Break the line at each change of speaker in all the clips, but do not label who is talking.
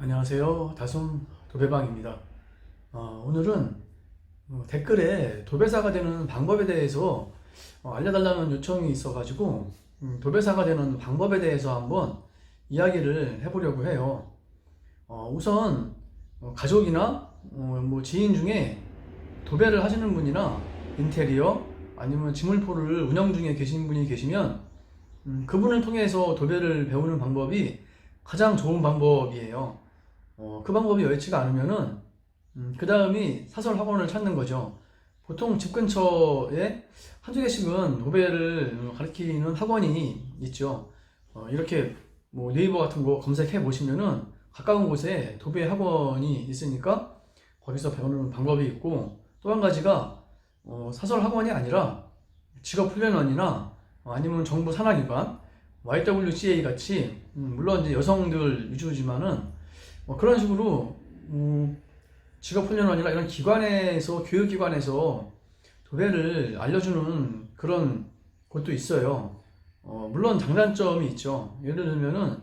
안녕하세요. 다솜 도배방입니다. 오늘은 댓글에 도배사가 되는 방법에 대해서 알려달라는 요청이 있어가지고 도배사가 되는 방법에 대해서 한번 이야기를 해보려고 해요. 우선 가족이나 뭐 지인 중에 도배를 하시는 분이나 인테리어 아니면 지물포를 운영 중에 계신 분이 계시면 그분을 통해서 도배를 배우는 방법이 가장 좋은 방법이에요. 그 방법이 여의치가 않으면은 그 다음이 사설 학원을 찾는 거죠. 보통 집 근처에 한두 개씩은 도배를 가르치는 학원이 있죠. 이렇게 뭐 네이버 같은 거 검색해 보시면은 가까운 곳에 도배 학원이 있으니까 거기서 배우는 방법이 있고, 또 한 가지가 사설 학원이 아니라 직업훈련원이나 아니면 정부 산하기관 YWCA 같이 물론 이제 여성들 위주지만은 그런 식으로 직업훈련원이나 이런 기관에서, 교육기관에서 도배를 알려주는 그런 곳도 있어요. 물론 장단점이 있죠. 예를 들면은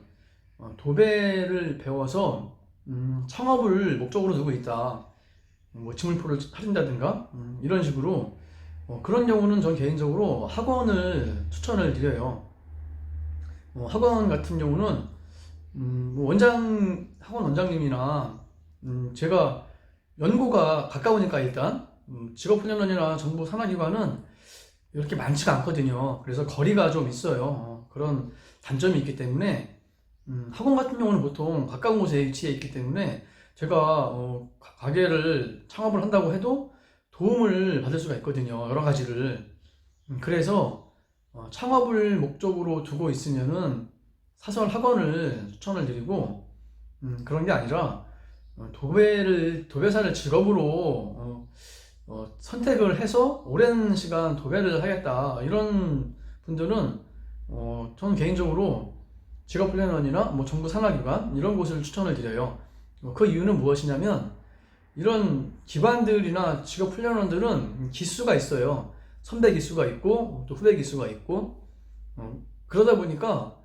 도배를 배워서 창업을 목적으로 두고 있다, 뭐 지물포를 하신다든가 이런 식으로 그런 경우는 전 개인적으로 학원을 추천을 드려요. 학원 같은 경우는 뭐 학원 원장님이나 제가 연고가 가까우니까 일단 직업훈련원이나 정부 산하기관은 이렇게 많지가 않거든요. 그래서 거리가 좀 있어요. 그런 단점이 있기 때문에 학원 같은 경우는 보통 가까운 곳에 위치해 있기 때문에 제가 가게를 창업을 한다고 해도 도움을 받을 수가 있거든요. 여러 가지를. 그래서 창업을 목적으로 두고 있으면은 사설 학원을 추천을 드리고, 그런 게 아니라 도배사를 직업으로 선택을 해서 오랜 시간 도배를 하겠다 이런 분들은 저는 개인적으로 직업훈련원이나 뭐 정부 산하기관 이런 곳을 추천을 드려요. 그 이유는 무엇이냐면, 이런 기관들이나 직업훈련원들은 기수가 있어요. 선배 기수가 있고 또 후배 기수가 있고, 그러다 보니까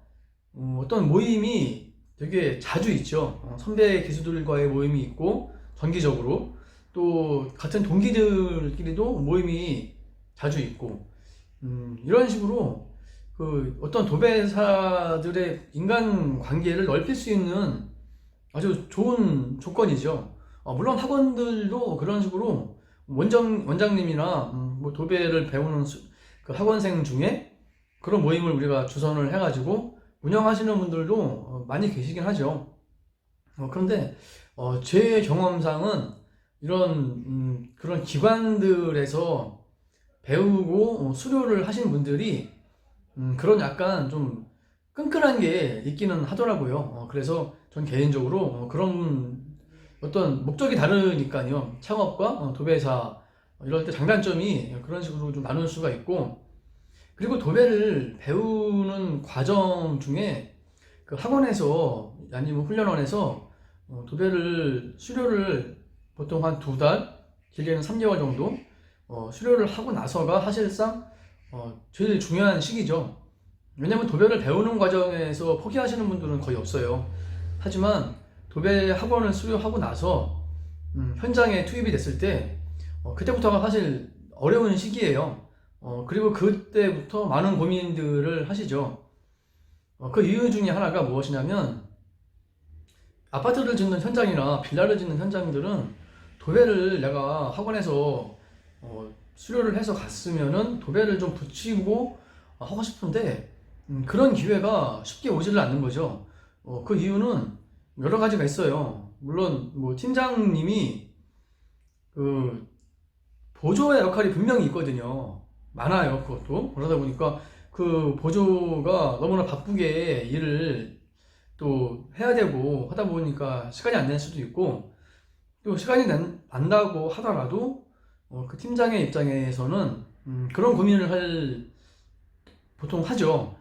어떤 모임이 되게 자주 있죠. 선배 기수들과의 모임이 있고, 정기적으로 또 같은 동기들끼리도 모임이 자주 있고, 이런 식으로 그 어떤 도배사들의 인간 관계를 넓힐 수 있는 아주 좋은 조건이죠. 물론 학원들도 그런 식으로 원장님이나 뭐 도배를 배우는 그 학원생 중에 그런 모임을 우리가 주선을 해가지고 운영하시는 분들도 많이 계시긴 하죠. 그런데 제 경험상은 이런 그런 기관들에서 배우고 수료를 하신 분들이 그런 약간 좀 끈끈한 게 있기는 하더라고요. 그래서 전 개인적으로 그런 어떤 목적이 다르니까요. 창업과 도배사 이럴 때 장단점이 그런 식으로 좀 나눌 수가 있고, 그리고 도배를 배우는 과정 중에 그 학원에서 아니면 훈련원에서 도배를 수료를 보통 한 2달, 길게는 3개월 정도 수료를 하고 나서가 사실상 제일 중요한 시기죠. 왜냐면 도배를 배우는 과정에서 포기하시는 분들은 거의 없어요. 하지만 도배 학원을 수료하고 나서 현장에 투입이 됐을 때 그때부터가 사실 어려운 시기예요. 그리고 그때부터 많은 고민들을 하시죠. 그 이유 중에 하나가 무엇이냐면, 아파트를 짓는 현장이나 빌라를 짓는 현장들은 도배를 내가 학원에서 수료를 해서 갔으면은 도배를 좀 붙이고 하고 싶은데 그런 기회가 쉽게 오지를 않는 거죠. 그 이유는 여러 가지가 있어요. 물론 뭐 팀장님이 그 보조의 역할이 분명히 있거든요. 많아요, 그것도. 그러다 보니까 그 보조가 너무나 바쁘게 일을 또 해야 되고 하다 보니까 시간이 안 될 수도 있고, 또 시간이 난다고 하더라도 그 팀장의 입장에서는 그런 고민을 보통 하죠.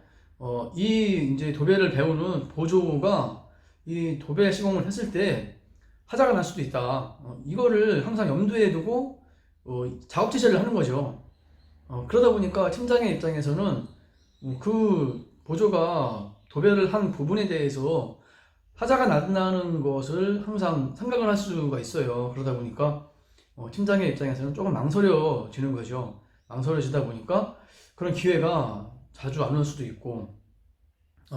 이 이제 도배를 배우는 보조가 이 도배 시공을 했을 때 하자가 날 수도 있다. 이거를 항상 염두에 두고 작업 지시를 하는 거죠. 그러다 보니까 팀장의 입장에서는 그 보조가 도배를 한 부분에 대해서 하자가 난다는 것을 항상 생각을 할 수가 있어요. 그러다 보니까 팀장의 입장에서는 조금 망설여지는 거죠. 망설여지다 보니까 그런 기회가 자주 안 올 수도 있고.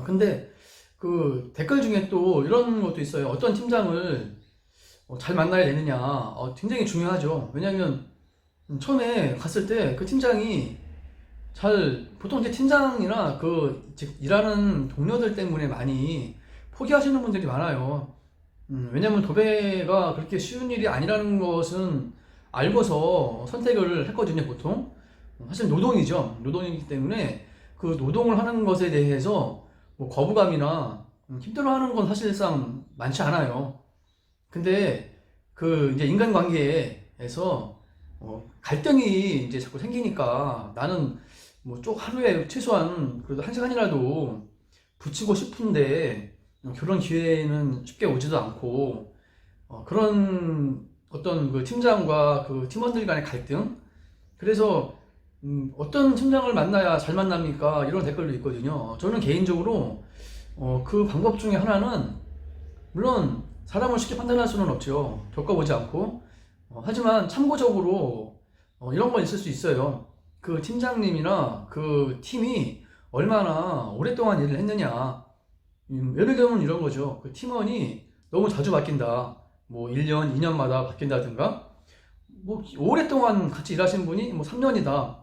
근데 그 댓글 중에 또 이런 것도 있어요. 어떤 팀장을 잘 만나야 되느냐. 굉장히 중요하죠. 왜냐하면 처음에 갔을 때 그 팀장이 보통 이제 팀장이나 즉 일하는 동료들 때문에 많이 포기하시는 분들이 많아요. 왜냐면 도배가 그렇게 쉬운 일이 아니라는 것은 알고서 선택을 했거든요, 보통. 사실 노동이죠. 노동이기 때문에 그 노동을 하는 것에 대해서 뭐 거부감이나 힘들어하는 건 사실상 많지 않아요. 근데 그 이제 인간관계에서 갈등이 이제 자꾸 생기니까 나는 뭐 쪽 하루에 최소한 그래도 1시간이라도 붙이고 싶은데 그런 기회는 쉽게 오지도 않고 그런 어떤 그 팀장과 그 팀원들 간의 갈등. 그래서 어떤 팀장을 만나야 잘 만납니까? 이런 댓글도 있거든요. 저는 개인적으로 그 방법 중에 하나는, 물론 사람을 쉽게 판단할 수는 없죠. 겪어보지 않고. 하지만 참고적으로 이런 건 있을 수 있어요. 그 팀장님이나 그 팀이 얼마나 오랫동안 일을 했느냐. 예를 들면 이런 거죠. 그 팀원이 너무 자주 바뀐다. 뭐 1년, 2년마다 바뀐다든가, 뭐 오랫동안 같이 일하신 분이 뭐 3년이다.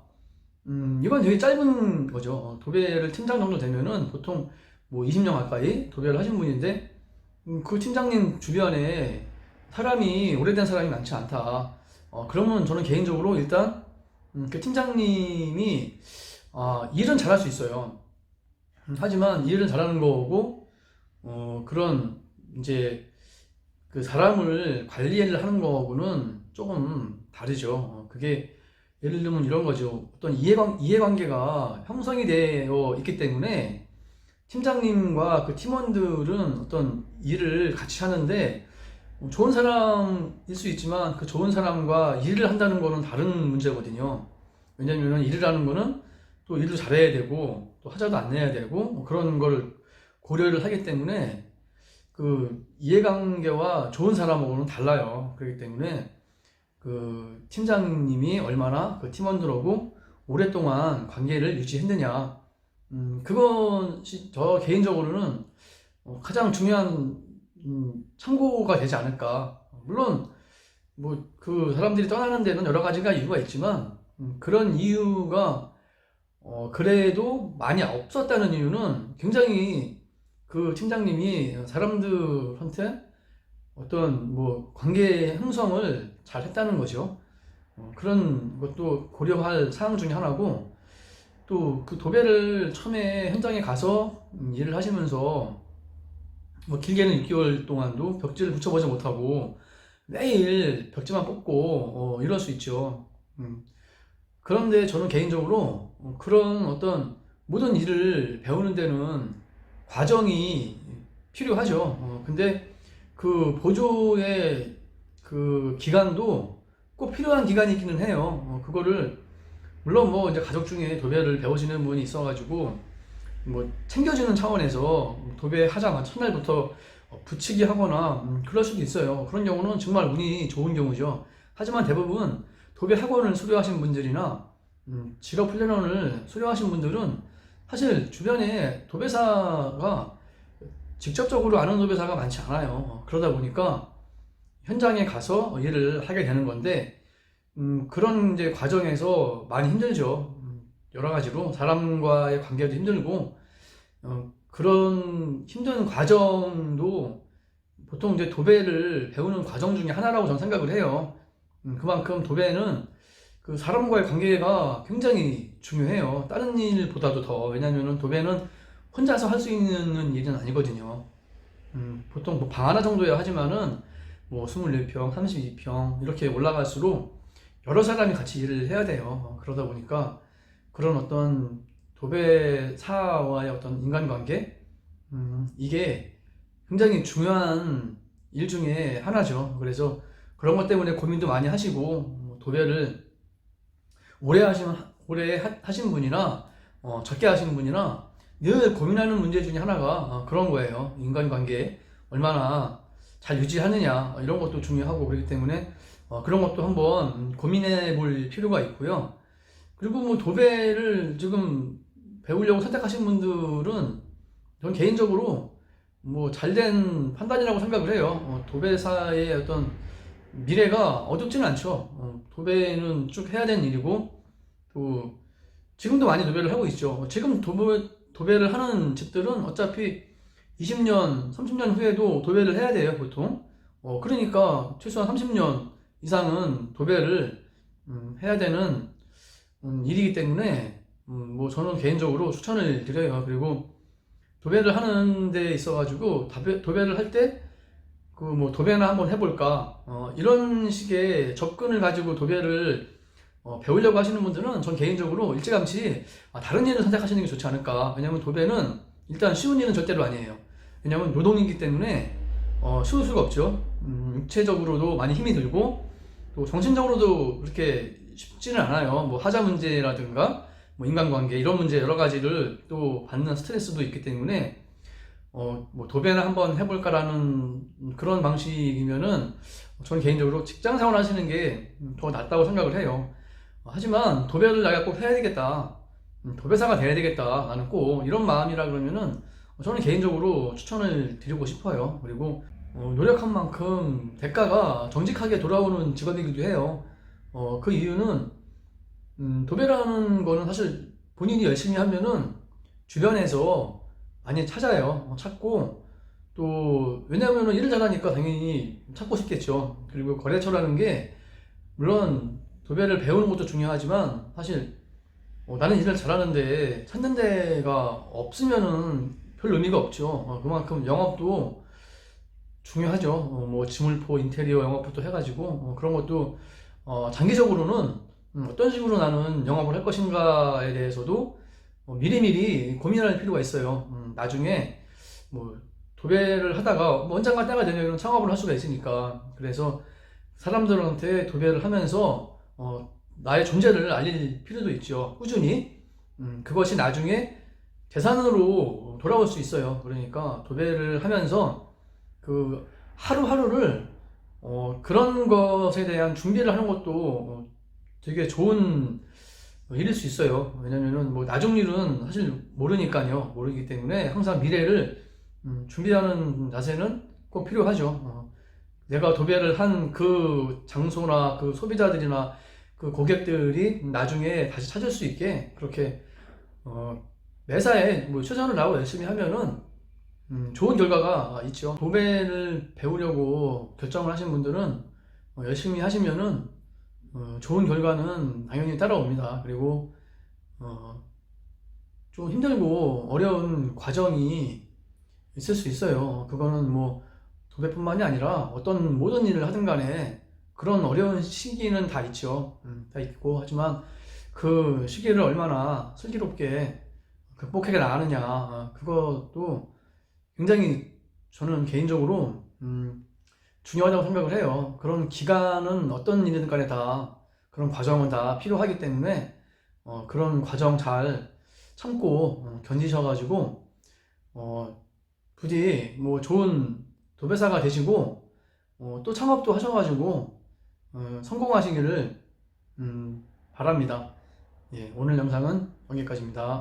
이건 되게 짧은 거죠. 도배를 팀장 정도 되면은 보통 뭐 20년 가까이 도배를 하신 분인데, 그 팀장님 주변에 사람이 오래된 사람이 많지 않다. 그러면 저는 개인적으로 일단 그 팀장님이 일은 잘할 수 있어요. 하지만 일은 잘하는 거고 그런 이제 그 사람을 관리를 하는 거하고는 조금 다르죠. 그게 예를 들면 이런 거죠. 어떤 이해관계가 형성이 되어 있기 때문에 팀장님과 그 팀원들은 어떤 일을 같이 하는데 좋은 사람일 수 있지만 그 좋은 사람과 일을 한다는 거는 다른 문제거든요. 왜냐면 일을 하는 거는 또 일도 잘해야 되고 또 하자도 안 내야 되고 뭐 그런 걸 고려를 하기 때문에 그 이해관계와 좋은 사람하고는 달라요. 그렇기 때문에 그 팀장님이 얼마나 그 팀원들하고 오랫동안 관계를 유지했느냐, 그건 저 개인적으로는 가장 중요한 참고가 되지 않을까. 물론 뭐 그 사람들이 떠나는 데는 여러 가지가 이유가 있지만 그런 이유가 그래도 많이 없었다는 이유는 굉장히 그 팀장님이 사람들한테 어떤 뭐 관계 형성을 잘 했다는 거죠. 그런 것도 고려할 사항 중에 하나고, 또 그 도배를 처음에 현장에 가서 일을 하시면서 뭐 길게는 6개월 동안도 벽지를 붙여보지 못하고 매일 벽지만 뽑고 이럴 수 있죠. 그런데 저는 개인적으로 그런 어떤 모든 일을 배우는 데는 과정이 필요하죠. 근데 그 보조의 그 기간도 꼭 필요한 기간이기는 해요. 그거를 물론 뭐 이제 가족 중에 도배를 배우시는 분이 있어가지고 뭐 챙겨주는 차원에서 도배 하자마자 첫날부터 붙이기 하거나 그럴 수도 있어요. 그런 경우는 정말 운이 좋은 경우죠. 하지만 대부분 도배 학원을 수료하신 분들이나 직업 훈련원을 수료하신 분들은 사실 주변에 도배사가 직접적으로 아는 도배사가 많지 않아요. 그러다 보니까 현장에 가서 일을 하게 되는 건데, 그런 이제 과정에서 많이 힘들죠. 여러 가지로 사람과의 관계도 힘들고, 그런 힘든 과정도 보통 이제 도배를 배우는 과정 중에 하나라고 저는 생각을 해요. 그만큼 도배는 그 사람과의 관계가 굉장히 중요해요. 다른 일보다도 더. 왜냐면은 도배는 혼자서 할 수 있는 일은 아니거든요. 보통 뭐 방 하나 정도야 하지만은 뭐 24평, 32평 이렇게 올라갈수록 여러 사람이 같이 일을 해야 돼요. 그러다 보니까 그런 어떤 도배사와의 어떤 인간관계, 이게 굉장히 중요한 일 중에 하나죠. 그래서 그런 것 때문에 고민도 많이 하시고, 도배를 오래 하신 분이나 적게 하시는 분이나 늘 고민하는 문제 중에 하나가 그런 거예요. 인간관계, 얼마나 잘 유지하느냐 이런 것도 중요하고 그렇기 때문에 그런 것도 한번 고민해 볼 필요가 있고요. 그리고 뭐 도배를 지금 배우려고 선택하신 분들은 전 개인적으로 뭐 잘된 판단이라고 생각을 해요. 도배사의 어떤 미래가 어둡지는 않죠. 도배는 쭉 해야 되는 일이고 또 지금도 많이 도배를 하고 있죠. 지금 도배를 하는 집들은 어차피 20년, 30년 후에도 도배를 해야 돼요, 보통. 그러니까 최소한 30년 이상은 도배를 해야 되는 일이기 때문에 뭐 저는 개인적으로 추천을 드려요. 그리고 도배를 하는 데 있어가지고 도배를 할 때 그 뭐 도배나 한번 해볼까 이런 식의 접근을 가지고 도배를 배우려고 하시는 분들은 전 개인적으로 일찌감치 다른 일을 선택하시는 게 좋지 않을까. 왜냐면 도배는 일단 쉬운 일은 절대로 아니에요. 왜냐면 노동이기 때문에 쉬울 수가 없죠. 육체적으로도 많이 힘이 들고 또 정신적으로도 그렇게 쉽지는 않아요. 뭐 하자 문제라든가 뭐 인간관계 이런 문제 여러 가지를 또 받는 스트레스도 있기 때문에 뭐 도배나 한번 해볼까라는 그런 방식이면은 저는 개인적으로 직장 생활 하시는 게 더 낫다고 생각을 해요. 하지만 도배를 내가 꼭 해야 되겠다, 도배사가 돼야 되겠다, 나는 꼭 이런 마음이라 그러면은 저는 개인적으로 추천을 드리고 싶어요. 그리고 노력한 만큼 대가가 정직하게 돌아오는 직업이기도 해요. 그 이유는 도배라는 거는 사실 본인이 열심히 하면은 주변에서 많이 찾아요. 찾고 또 왜냐하면 일을 잘하니까 당연히 찾고 싶겠죠. 그리고 거래처라는 게 물론 도배를 배우는 것도 중요하지만 사실 나는 일을 잘하는데 찾는 데가 없으면은 별 의미가 없죠. 그만큼 영업도 중요하죠. 뭐 지물포 인테리어 영업부터 해가지고 그런 것도 장기적으로는 어떤 식으로 나는 영업을 할 것인가에 대해서도 미리미리 고민할 필요가 있어요. 나중에 뭐 도배를 하다가 뭐 언젠가 때가 되면 창업을 할 수가 있으니까. 그래서 사람들한테 도배를 하면서 나의 존재를 알릴 필요도 있죠. 꾸준히. 그것이 나중에 재산으로 돌아올 수 있어요. 그러니까 도배를 하면서 그 하루하루를 그런 것에 대한 준비를 하는 것도 되게 좋은 일일 수 있어요. 왜냐면은 뭐 나중 일은 사실 모르니까요. 모르기 때문에 항상 미래를 준비하는 자세는 꼭 필요하죠. 내가 도배를 한 그 장소나 그 소비자들이나 그 고객들이 나중에 다시 찾을 수 있게 그렇게 매사에 뭐 최선을 다하고 열심히 하면은 좋은 결과가 있죠. 도배를 배우려고 결정을 하신 분들은 열심히 하시면은 좋은 결과는 당연히 따라옵니다. 그리고 좀 힘들고 어려운 과정이 있을 수 있어요. 그거는 뭐 도배뿐만이 아니라 어떤 모든 일을 하든 간에 그런 어려운 시기는 다 있죠. 다 있고 하지만 그 시기를 얼마나 슬기롭게 극복해 나가느냐 그것도 굉장히 저는 개인적으로 중요하다고 생각을 해요. 그런 기간은 어떤 일이든 간에 다 그런 과정은 다 필요하기 때문에 그런 과정 잘 참고 견디셔가지고 부디 뭐 좋은 도배사가 되시고 또 창업도 하셔가지고 성공하시기를 바랍니다. 예, 오늘 영상은 여기까지입니다.